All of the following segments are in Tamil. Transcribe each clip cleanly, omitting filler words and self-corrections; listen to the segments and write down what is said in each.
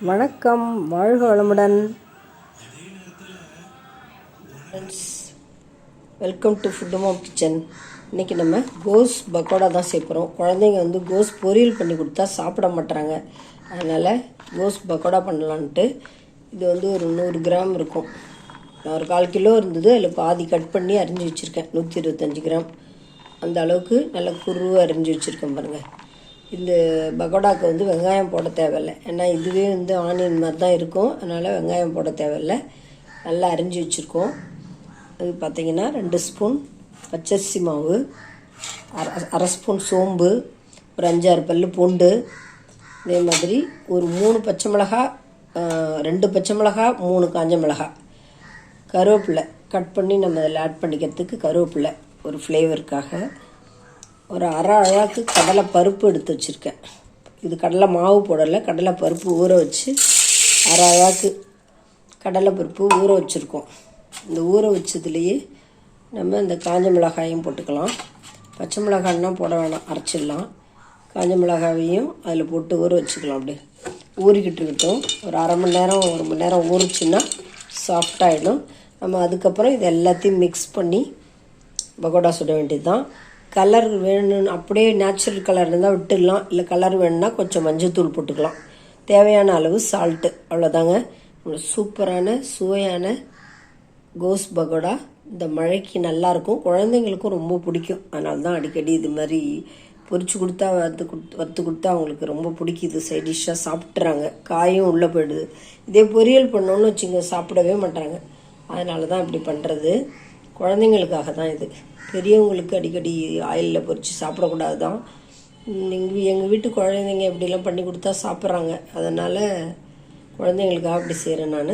வணக்கம், வாழ்க வளமுடன். Welcome to Food Mom Kitchen. இன்றைக்கி நம்ம கோஸ் பக்கோடா தான் சேர்க்குறோம். குழந்தைங்க கோஸ் பொரியல் பண்ணி கொடுத்தா சாப்பிட மாட்டுறாங்க. அதனால் கோஸ் பக்கோடா பண்ணலான்ட்டு இது ஒரு 100 கிராம் இருக்கும். நான் ஒரு 1/4 கிலோ இருந்தது, அதில் பாதி கட் பண்ணி அரிஞ்சு வச்சுருக்கேன். 125 கிராம் அந்த அளவுக்கு நல்லா குருவாக அரிஞ்சு வச்சுருக்கேன் பாருங்கள். இந்த பக்கோடாவுக்கு வெங்காயம் போட தேவையில்லை, ஏன்னா இதுவே ஆனியன் மாதிரி தான் இருக்கும். அதனால் வெங்காயம் போட தேவையில்லை. நல்லா அரிஞ்சு வச்சுருக்கோம். அது பார்த்திங்கன்னா 2 ஸ்பூன் பச்சரிசி மாவு, அரை ஸ்பூன் சோம்பு, ஒரு 5-6 பல் பூண்டு, இதே மாதிரி ஒரு 3 பச்சை மிளகா, 2 பச்சை மிளகா, 3 காஞ்ச மிளகா, கருவேப்பிலை கட் பண்ணி நம்ம அதில் ஆட் பண்ணிக்கிறதுக்கு கருவேப்பிலை ஒரு ஃப்ளேவருக்காக, ஒரு அரை அழாக்கு கடலை பருப்பு எடுத்து வச்சுருக்கேன். இது கடலை மாவு போடலை, கடலை பருப்பு ஊற வச்சு அரை அழாக்கு கடலை பருப்பு ஊற வச்சுருக்கோம். இந்த ஊற வச்சதுலேயே நம்ம இந்த காஞ்ச மிளகாயும் போட்டுக்கலாம். பச்சை மிளகாய்னா போட வேணாம், அரைச்சிடலாம். காஞ்ச மிளகாயையும் அதில் போட்டு ஊற வச்சுக்கலாம். அப்படியே ஊறிக்கிட்டு இருக்கட்டும். ஒரு அரை மணி நேரம் 1 மணி நேரம் ஊறிச்சின்னா சாஃப்டாகிடும். நம்ம அதுக்கப்புறம் இது எல்லாத்தையும் மிக்ஸ் பண்ணி பக்கோடா சுட வேண்டியது தான். கலர் வேணும்னு அப்படியே நேச்சுரல் கலர் இருந்தால் விட்டுடலாம், இல்லை கலர் வேணும்னா கொஞ்சம் மஞ்சள்தூள் போட்டுக்கலாம். தேவையான அளவு சால்ட்டு, அவ்வளோதாங்க. சூப்பரான சுவையான கோஸ் பக்கோடா இந்த மழைக்கு நல்லாயிருக்கும். குழந்தைங்களுக்கும் ரொம்ப பிடிக்கும். அதனால தான் அடிக்கடி இது மாதிரி பொரிச்சு கொடுத்தா வறுத்து கொடுத்தா அவங்களுக்கு ரொம்ப பிடிக்குது. சைட் டிஷ்ஷாக சாப்பிட்றாங்க. காயும் உள்ளே போயிடுது. இதே பொரியல் பண்ணோன்னு வச்சுங்க சாப்பிடவே மாட்டாங்க. அதனால தான் இப்படி பண்ணுறது. குழந்தைங்களுக்காக தான் இது. பெரியவங்களுக்கு அடிக்கடி ஆயிலில் பொரித்து சாப்பிடக்கூடாது தான். எங்கள் வீட்டு குழந்தைங்க இப்படிலாம் பண்ணி கொடுத்தா சாப்பிட்றாங்க. அதனால் குழந்தைங்களுக்காக அப்படி செய்கிறேன் நான்.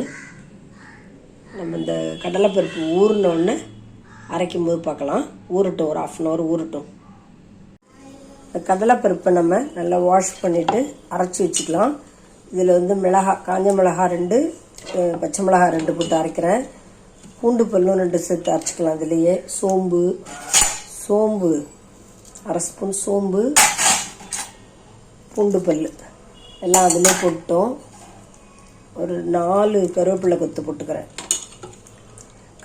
நம்ம இந்த கடலைப்பருப்பு ஊறினோடனே அரைக்கும் போது பார்க்கலாம். ஊறட்டும், ஒரு 1/2 hour ஊறட்டும். இந்த கடலைப்பருப்பை நம்ம நல்லா வாஷ் பண்ணிவிட்டு அரைச்சி வச்சுக்கலாம். இதில் மிளகாய், காஞ்ச மிளகாய் 2, பச்சை மிளகாய் 2 போட்டு அரைக்கிறேன். பூண்டு பல்லும் 2 சேர்த்து அரைச்சிக்கலாம். அதுலேயே சோம்பு அரை ஸ்பூன் சோம்பு, பூண்டு பல் எல்லாம் அதிலே போட்டோம். ஒரு 4 கருவேப்பிலை கொத்து போட்டுக்கிறேன்.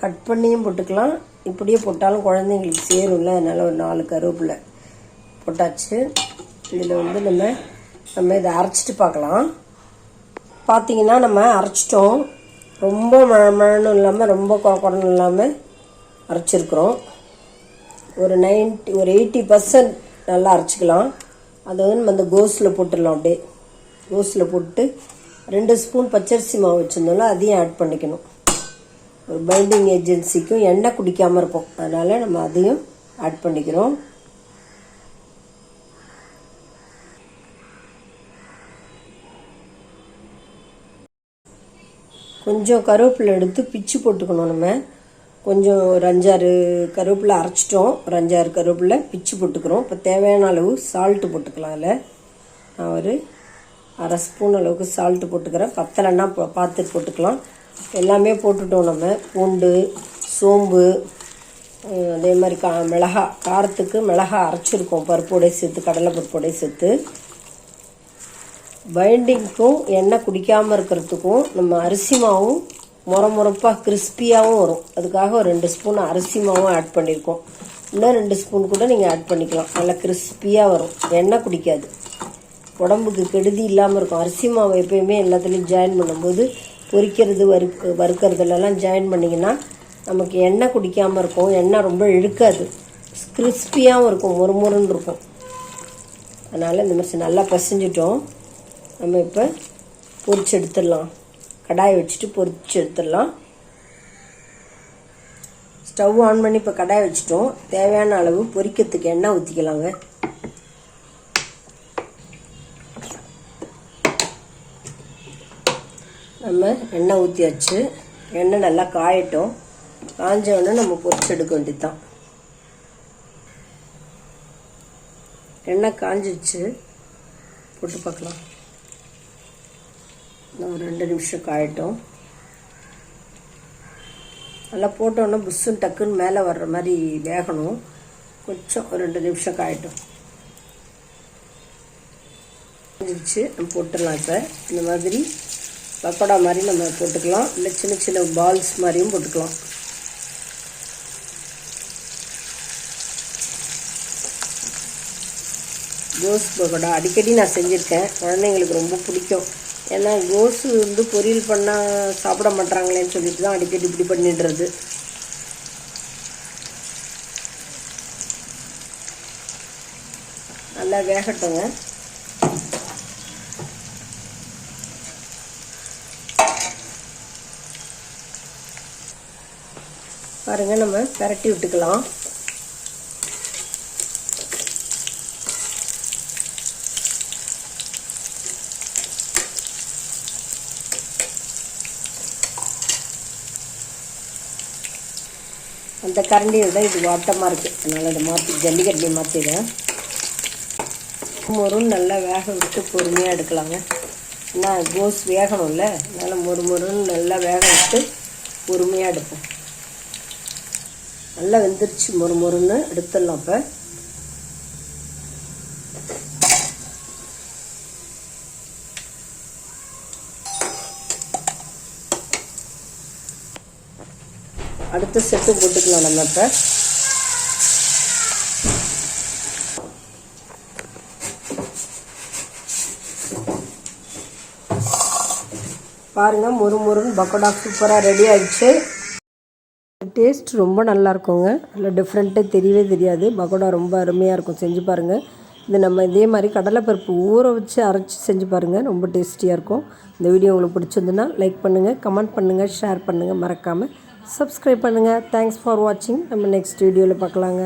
கட் பண்ணியும் போட்டுக்கலாம், இப்படியே போட்டாலும் குழந்தைங்களுக்கு சேரும்ல. அதனால் ஒரு 4 கருவேப்பிலை போட்டாச்சு. இதில் நம்ம இதை அரைச்சிட்டு பார்க்கலாம். பார்த்திங்கன்னா நம்ம அரைச்சிட்டோம். ரொம்ப மழன்னு இல்லாமல் ரொம்ப குறன்னு இல்லாமல் அரைச்சிருக்கிறோம். ஒரு 80% நல்லா அரைச்சிக்கலாம். அதை நம்ம இந்த கோஸில் போட்டுடலாம். அப்படியே கோஸில் போட்டு 2 ஸ்பூன் பச்சரிசி மாவு வச்சுருந்தோம்ல, அதையும் ஆட் பண்ணிக்கணும். ஒரு பைண்டிங் ஏஜென்சிக்கும் எண்ணெய் குடிக்காமல் இருக்கும். அதனால் நம்ம அதையும் ஆட் பண்ணிக்கிறோம். கொஞ்சம் கருவேப்பிலை எடுத்து பிச்சு போட்டுக்கணும். நம்ம கொஞ்சம் ஒரு 5-6 கருவேப்பிலை அரைச்சிட்டோம். ஒரு 5-6 கருவேப்பிலை பிச்சு போட்டுக்கிறோம். இப்போ தேவையான அளவு சால்ட்டு போட்டுக்கலாம். அதில் நான் ஒரு அரை ஸ்பூன் அளவுக்கு சால்ட்டு போட்டுக்கிறேன். பத்தலைன்னா பார்த்து போட்டுக்கலாம். எல்லாமே போட்டுட்டோம். நம்ம பூண்டு, சோம்பு, அதே மாதிரி மிளகாய், காரத்துக்கு மிளகாய் அரைச்சிருக்கோம். பருப்போடையே சேர்த்து, கடலை பருப்போடையே சேர்த்து. பைண்டிங்க்கும் எண்ணெய் குடிக்காமல் இருக்கிறதுக்கும் நம்ம அரிசி மாவும் முறப்பாக கிறிஸ்பியாகவும் வரும். அதுக்காக ஒரு 2 ஸ்பூன் அரிசி மாவும் ஆட் பண்ணியிருக்கோம். இன்னும் 2 ஸ்பூன் கூட நீங்கள் ஆட் பண்ணிக்கலாம். நல்லா கிறிஸ்பியாக வரும். எண்ணெய் குடிக்காது, உடம்புக்கு கெடுதி இல்லாமல் இருக்கும். அரிசி மாவு எப்பயுமே எல்லாத்துலேயும் ஜாயின் பண்ணும்போது பொரிக்கிறது வறுக்கிறதுலலாம் ஜாயின் பண்ணிங்கன்னா நமக்கு எண்ணெய் குடிக்காமல் இருக்கும். எண்ணெய் ரொம்ப இழுக்காது, கிறிஸ்பியாகவும் இருக்கும், மொறுன்னு இருக்கும். அதனால் இந்த மாதிரி நல்லா பசைஞ்சிட்டோம். நம்ம இப்போ பொரிச்சு எடுத்துடலாம். கடாயை வச்சுட்டு பொரிச்சு எடுத்துடலாம். ஸ்டவ் ஆன் பண்ணி இப்போ கடாயை வச்சுட்டோம். தேவையான அளவு பொரிக்கிறதுக்கு எண்ணெய் ஊற்றிக்கலாங்க. நம்ம எண்ணெய் ஊற்றியாச்சு. எண்ணெய் நல்லா காயட்டும். காஞ்ச உடனே நம்ம பொரிச்சு எடுக்க வேண்டியது தான். எண்ணெய் காஞ்சிச்சு, போட்டு பார்க்கலாம். ஒரு 2 நிமிஷம் காயட்டும். நல்லா போட்டோன்னா புஷ்ஷுன்னு டக்குன்னு மேலே வர்ற மாதிரி வேகணும். கொஞ்சம் ஒரு 2 நிமிஷம் காயட்டும். நம்ம போட்டுடலாம். இப்போ இந்த மாதிரி பக்கோடா மாதிரி நம்ம போட்டுக்கலாம், இல்லை சின்ன சின்ன பால்ஸ் மாதிரியும் போட்டுக்கலாம். கோஸ் பக்கோடா அடிக்கடி நான் செஞ்சுருக்கேன், குழந்தைங்களுக்கு ரொம்ப பிடிக்கும். ஏன்னா கோஸு பொரியல் பண்ணால் சாப்பிட மாட்டாங்களேன்னு சொல்லிட்டு தான் அடிக்கடி இப்படி பண்ணிடுறது. நல்லா வேகட்டுங்க. பாருங்கள், நம்ம பரட்டி விட்டுக்கலாம். அந்த கரண்டியோட இது வாட்டமாக இருக்குது, அதனால் அதை மாற்றி ஜல்லிக்கரண்டி மாற்றிடுறேன். மொறுன்னு நல்லா வேக விட்டு பொறுமையாக எடுக்கலாங்க. ஏன்னா கோஸ் வேகணும்ல, அதனால் மொறுன்னு நல்லா வேக விட்டு பொறுமையாக எடுப்போம். நல்லா வெந்துருச்சு, மொறுன்னு எடுத்துடலாம். இப்போ அடுத்த செட்டு போட்டுக்கலாம் நம்ம. இப்போ பாருங்கள், மொறுன்னு பக்கோடா சூப்பராக ரெடி ஆகிடுச்சு. டேஸ்ட் ரொம்ப நல்லா இருக்குங்க, அதில் டிஃப்ரெண்ட்டே தெரியவே தெரியாது. பக்கோடா ரொம்ப அருமையாக இருக்கும், செஞ்சு பாருங்கள். இது நம்ம இதே மாதிரி கடலைப்பருப்பு ஊற வச்சு அரைச்சி செஞ்சு பாருங்கள், ரொம்ப டேஸ்டியாக இருக்கும். இந்த வீடியோ உங்களுக்கு பிடிச்சிருந்துன்னா லைக் பண்ணுங்கள், கமெண்ட் பண்ணுங்கள், ஷேர் பண்ணுங்கள், மறக்காமல் சப்ஸ்கிரைப் பண்ணுங்கள். தேங்க்ஸ் ஃபார் வாட்சிங். நம்ம நெக்ஸ்ட் வீடியோவில் பார்க்கலாங்க.